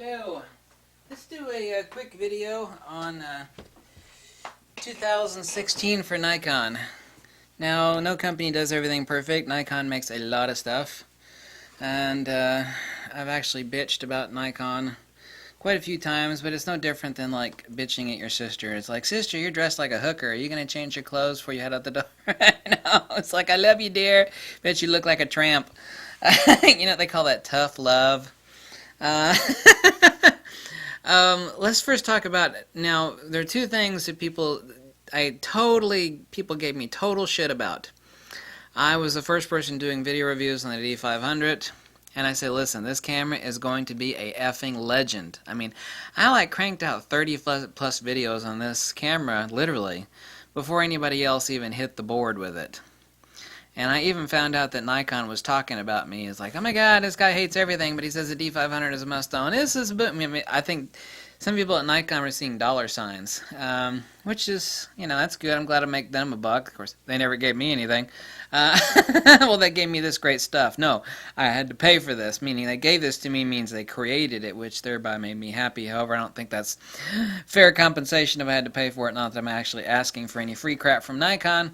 Hello. Let's do a quick video on 2016 for Nikon. Now, no company does everything perfect. Nikon makes a lot of stuff. And I've actually bitched about Nikon quite a few times, but it's no different than like bitching at your sister. It's like, sister, you're dressed like a hooker. Are you going to change your clothes before you head out the door? No, it's like, I love you, dear. Bet you look like a tramp. You know what they call that? Tough love. Uh, let's first talk about, now, there are two things that people gave me total shit about. I was the first person doing video reviews on the D500, and I said, listen, this camera is going to be a effing legend. I mean, I like cranked out 30 plus videos on this camera, literally, before anybody else even hit the board with it. And I even found out that Nikon was talking about me. It's like, oh my god, this guy hates everything, but he says the D500 is a must-own. This is, I think some people at Nikon were seeing dollar signs, which is, you know, that's good. I'm glad I make them a buck. Of course, they never gave me anything. Well, they gave me this great stuff. No, I had to pay for this, meaning they gave this to me means they created it, which thereby made me happy. However, I don't think that's fair compensation if I had to pay for it. Not that I'm actually asking for any free crap from Nikon.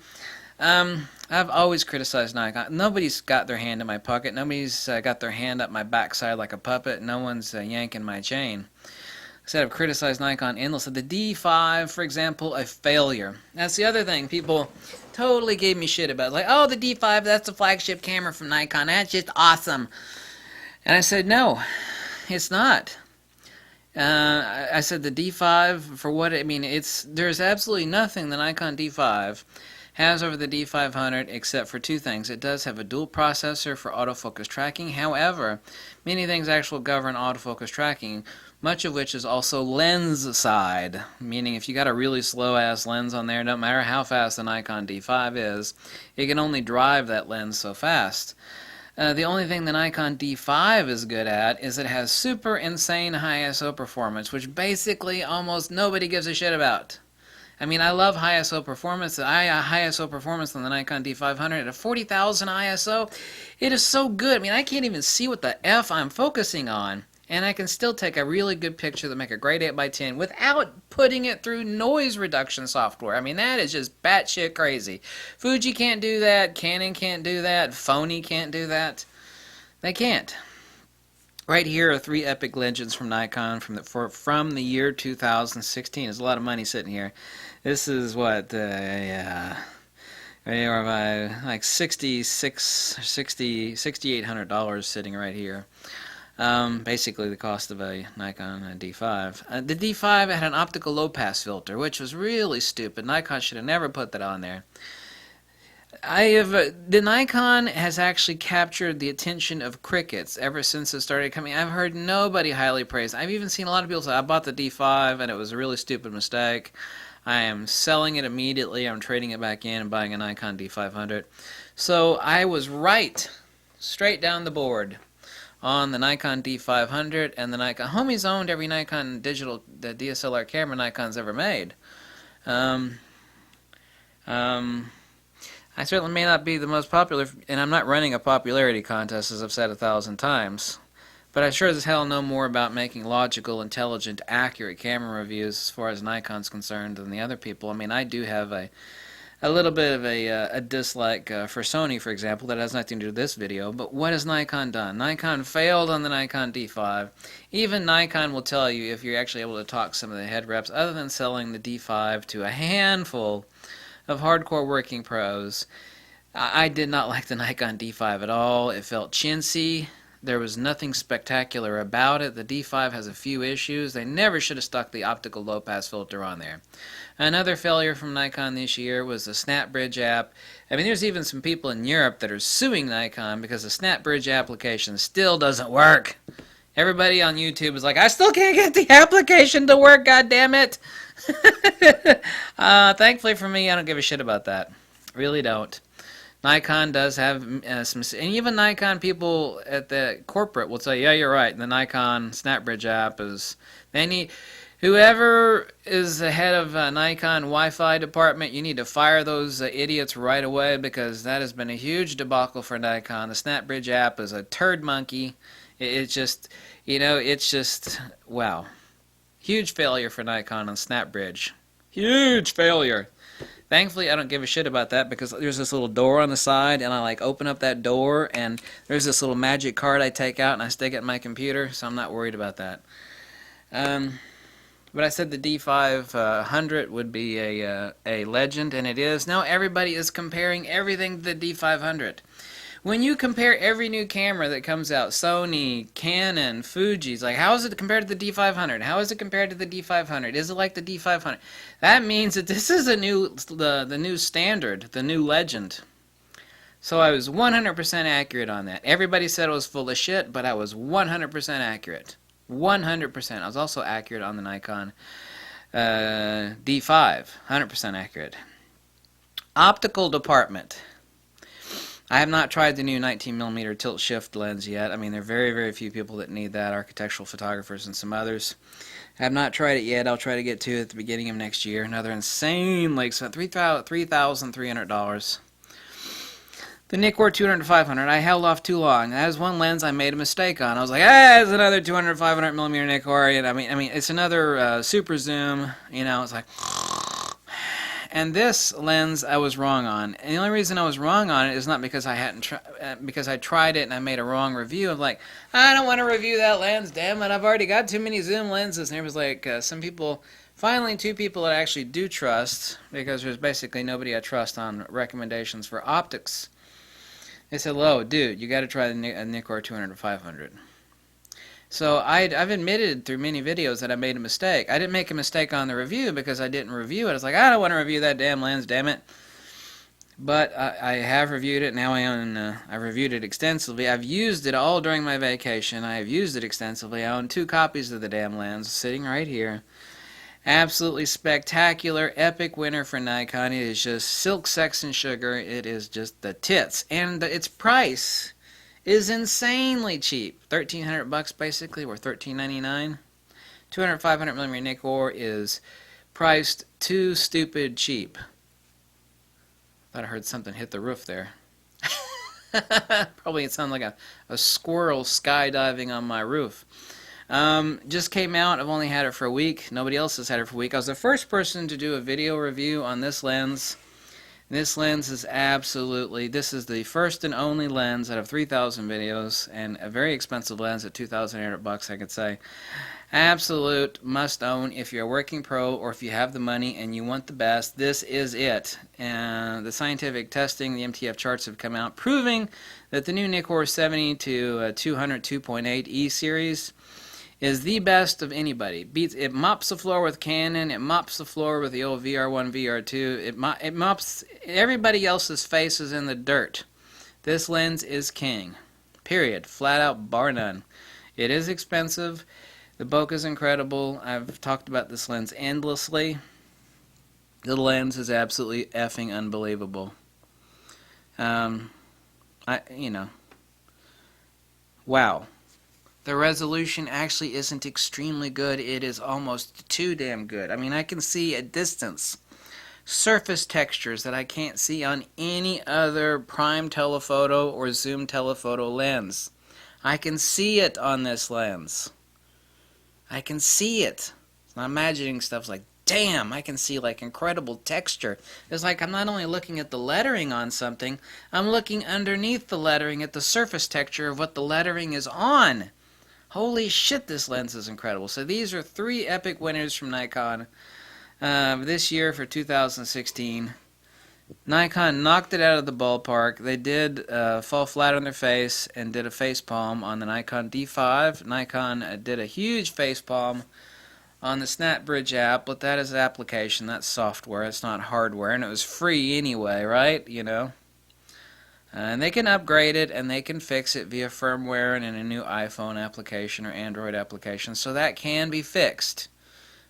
I've always criticized Nikon. Nobody's got their hand in my pocket. Nobody's got their hand up my backside like a puppet. No one's yanking my chain. I said I've criticized Nikon endlessly. The D5, for example, a failure. That's the other thing. People totally gave me shit about. Like, oh, the D5, that's the flagship camera from Nikon. That's just awesome. And I said, no, it's not. I said the D5, for what, I mean, there's absolutely nothing the Nikon D5 has over the D500 except for two things. It does have a dual processor for autofocus tracking. However, many things actually govern autofocus tracking, much of which is also lens side, meaning if you got a really slow ass lens on there, no matter how fast the Nikon D5 is, it can only drive that lens so fast. The only thing the Nikon D5 is good at is it has super insane high ISO performance, which basically almost nobody gives a shit about. I mean, I love high ISO performance. High ISO performance on the Nikon D500 at 40,000 ISO. It is so good. I mean, I can't even see what the F I'm focusing on. And I can still take a really good picture that make a great 8x10 without putting it through noise reduction software. I mean, that is just batshit crazy. Fuji can't do that. Canon can't do that. Sony can't do that. They can't. Right here are three epic legends from Nikon from the year 2016. There's a lot of money sitting here. This is what, yeah, they are like $6,800 sitting right here. Basically the cost of a Nikon D5. The D5 had an optical low-pass filter, which was really stupid. Nikon should have never put that on there. The Nikon has actually captured the attention of crickets ever since it started coming. I've heard nobody highly praise. I've even seen a lot of people say, I bought the D5 and it was a really stupid mistake. I am selling it immediately. I'm trading it back in and buying a Nikon D500. So I was right, straight down the board, on the Nikon D500 and the Nikon. Homies owned every Nikon the DSLR camera Nikon's ever made. I certainly may not be the most popular, and I'm not running a popularity contest, as I've said 1,000 times. But I sure as hell know more about making logical, intelligent, accurate camera reviews as far as Nikon's concerned than the other people. I mean, I do have a little bit of a dislike for Sony, for example, that has nothing to do with this video. But what has Nikon done? Nikon failed on the Nikon D5. Even Nikon will tell you, if you're actually able to talk some of the head reps, other than selling the D5 to a handful of hardcore working pros, I did not like the Nikon D5 at all. It felt chintzy. There was nothing spectacular about it. The D5 has a few issues. They never should have stuck the optical low-pass filter on there. Another failure from Nikon this year was the SnapBridge app. I mean, there's even some people in Europe that are suing Nikon because the SnapBridge application still doesn't work. Everybody on YouTube is like, I still can't get the application to work, goddammit. Thankfully for me, I don't give a shit about that. Really don't. Nikon does have some, and even Nikon people at the corporate will tell you, yeah, you're right, the Nikon SnapBridge app is, they need, whoever is the head of Nikon Wi-Fi department, you need to fire those idiots right away, because that has been a huge debacle for Nikon. The SnapBridge app is a turd monkey. It's just, it's just, wow. Huge failure for Nikon on SnapBridge. Huge failure. Thankfully, I don't give a shit about that because there's this little door on the side, and I like open up that door, and there's this little magic card I take out and I stick it in my computer, so I'm not worried about that. But I said the D500 would be a legend, and it is. Now everybody is comparing everything to the D500. When you compare every new camera that comes out, Sony, Canon, Fuji's, like how is it compared to the D500? How is it compared to the D500? Is it like the D500? That means that this is the new standard, the new legend. So I was 100% accurate on that. Everybody said it was full of shit, but I was 100% accurate. 100%. I was also accurate on the Nikon D5. 100% accurate. Optical department. I have not tried the new 19mm tilt shift lens yet. I mean, there are very, very few people that need that, architectural photographers and some others. I have not tried it yet. I'll try to get to it at the beginning of next year. Another insane, like $3,300. The Nikkor 200-500, I held off too long. That was one lens I made a mistake on. I was like, it's another 200-500mm Nikkor. And I mean, it's another super zoom. It's like... And this lens I was wrong on. And the only reason I was wrong on it is not because I hadn't because I tried it and I made a wrong review of like, I don't want to review that lens, damn it, I've already got too many zoom lenses. And it was like some people, finally two people that I actually do trust, because there's basically nobody I trust on recommendations for optics. They said, "Whoa, dude, you got to try the Nikkor 200-500." So I've admitted through many videos that I made a mistake. I didn't make a mistake on the review because I didn't review it. I was like, I don't want to review that damn lens, damn it. But I have reviewed it. Now I've reviewed it extensively. I've used it all during my vacation. I have used it extensively. I own 2 copies of the damn lens sitting right here. Absolutely spectacular, epic winner for Nikon. It is just silk, sex, and sugar. It is just the tits. And its price is insanely cheap. $1,300 basically, or $13.99. 200-500mm Nikkor is priced too stupid cheap. Thought I heard something hit the roof there. Probably it sounded like a squirrel skydiving on my roof. Just came out. I've only had it for a week. Nobody else has had it for a week. I was the first person to do a video review on this lens. This lens is absolutely, this is the first and only lens out of 3,000 videos, and a very expensive lens at $2,800, I could say. Absolute must own if you're a working pro or if you have the money and you want the best. This is it. And the scientific testing, the MTF charts have come out proving that the new Nikkor 70 to 200 2.8 E series is the best of anybody. It mops the floor with Canon. It mops the floor with the old VR1, VR2. It mops everybody else's faces in the dirt. This lens is king. Period. Flat out, bar none. It is expensive. The bokeh is incredible. I've talked about this lens endlessly. The lens is absolutely effing unbelievable. Wow. The resolution actually isn't extremely good. It is almost too damn good. I mean, I can see at distance surface textures that I can't see on any other prime telephoto or zoom telephoto lens. I can see it on this lens. I can see it. I'm imagining stuff like, damn, I can see like incredible texture. It's like I'm not only looking at the lettering on something, I'm looking underneath the lettering at the surface texture of what the lettering is on. Holy shit, this lens is incredible. So these are 3 epic winners from Nikon this year for 2016. Nikon knocked it out of the ballpark. They did fall flat on their face and did a face palm on the Nikon D5. Nikon did a huge face palm on the SnapBridge app, but that is application. That's software. It's not hardware, and it was free anyway, right? And they can upgrade it and they can fix it via firmware and in a new iPhone application or Android application. So that can be fixed.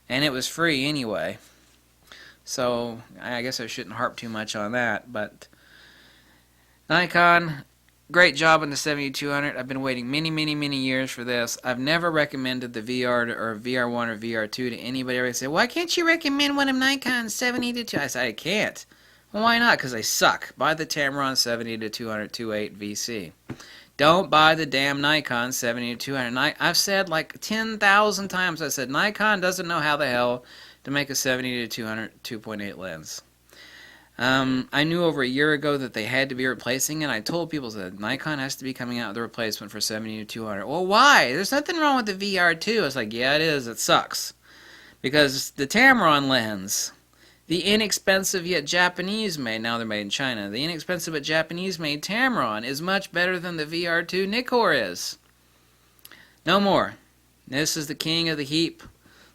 And it was free anyway. So I guess I shouldn't harp too much on that. But Nikon, great job on the 7200. I've been waiting many, many, many years for this. I've never recommended the VR or VR1 or VR2 to anybody. Everybody say, why can't you recommend one of Nikon's 70-2? I say, I can't. Well, why not? Because they suck. Buy the Tamron 70-200 2.8 VC. Don't buy the damn Nikon 70-200. I've said like 10,000 times, I said Nikon doesn't know how the hell to make a 70-200 2.8 lens. I knew over a year ago that they had to be replacing it. I told people that Nikon has to be coming out with a replacement for 70-200. Well, why? There's nothing wrong with the VR2. I was like, yeah, it is. It sucks. Because the Tamron lens, the inexpensive yet Japanese-made, now they're made in China, the inexpensive but Japanese-made Tamron is much better than the VR2 Nikkor is. No more. This is the king of the heap,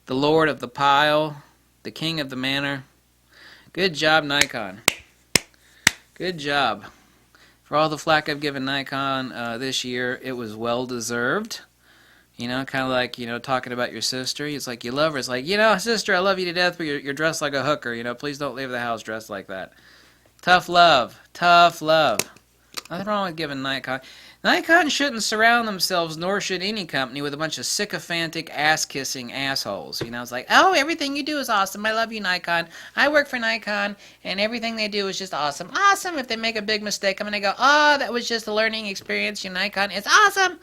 the lord of the pile, the king of the manor. Good job, Nikon. Good job. For all the flack I've given Nikon this year, it was well-deserved. You know, kind of like, you know, talking about your sister. It's like, you love her. It's like, you know, sister, I love you to death, but you're dressed like a hooker. You know, please don't leave the house dressed like that. Tough love. Tough love. Nothing wrong with giving Nikon. Nikon shouldn't surround themselves, nor should any company, with a bunch of sycophantic, ass-kissing assholes. You know, it's like, oh, everything you do is awesome. I love you, Nikon. I work for Nikon, and everything they do is just awesome. Awesome. If they make a big mistake, I'm going to go, oh, that was just a learning experience. You Nikon, it's awesome.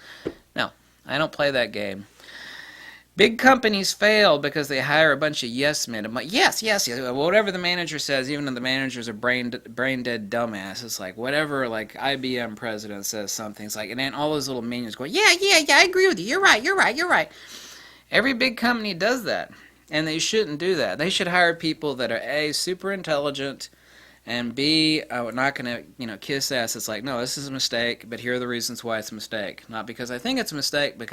No. I don't play that game. Big companies fail because they hire a bunch of yes men. I'm like, yes, yes, yes. Whatever the manager says, even if the managers are brain dead dumbass, it's like whatever like IBM president says something. It's like, and then all those little minions go, yeah, yeah, yeah, I agree with you. You're right, you're right, you're right. Every big company does that, and they shouldn't do that. They should hire people that are A, super intelligent, and B, not going to, you know, kiss ass. It's like, no, this is a mistake, but here are the reasons why it's a mistake. Not because I think it's a mistake, but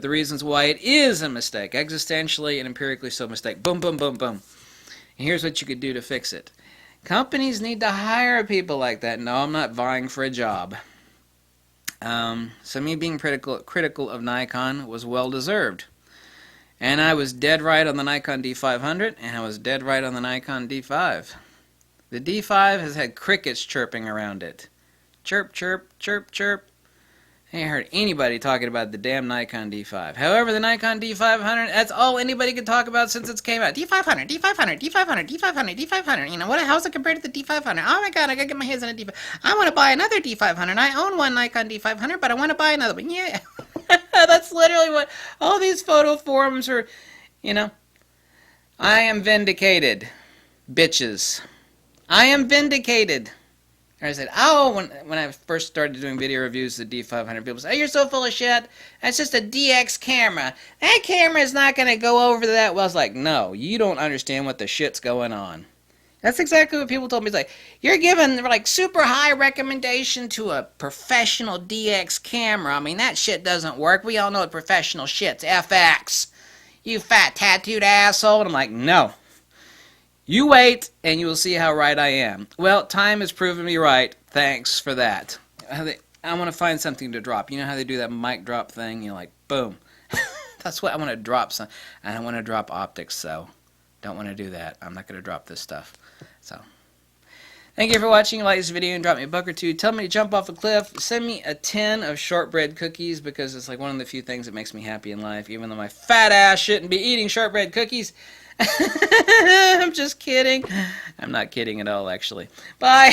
the reasons why it is a mistake. Existentially and empirically so mistake. Boom, boom, boom, boom. And here's what you could do to fix it. Companies need to hire people like that. No, I'm not vying for a job. So me being critical of Nikon was well-deserved. And I was dead right on the Nikon D500, and I was dead right on the Nikon D5. The D5 has had crickets chirping around it. Chirp, chirp, chirp, chirp. I ain't heard anybody talking about the damn Nikon D5. However, the Nikon D500, that's all anybody could talk about since it came out. D500, D500, D500, D500, D500. You know, how's it compared to the D500? Oh my god, I gotta get my hands on a D500. I want to buy another D500. I own one Nikon D500, but I want to buy another one. Yeah. That's literally what all these photo forums are, you know. I am vindicated. Bitches. I am vindicated. I said, oh, when I first started doing video reviews of the D500, people say, oh, you're so full of shit. That's just a DX camera. That camera is not going to go over that well. I was like, no, you don't understand what the shit's going on. That's exactly what people told me. It's like, you're giving like super high recommendation to a professional DX camera. I mean, that shit doesn't work. We all know what professional shit's FX. You fat tattooed asshole. And I'm like, no. You wait, and you will see how right I am. Well, time has proven me right. Thanks for that. I want to find something to drop. You know how they do that mic drop thing? You're like, boom. That's what I want to drop. And I want to drop optics, so don't want to do that. I'm not going to drop this stuff. So, thank you for watching. Like this video and drop me a buck or two. Tell me to jump off a cliff. Send me a tin of shortbread cookies because it's like one of the few things that makes me happy in life, even though my fat ass shouldn't be eating shortbread cookies. I'm just kidding. I'm not kidding at all, actually. Bye.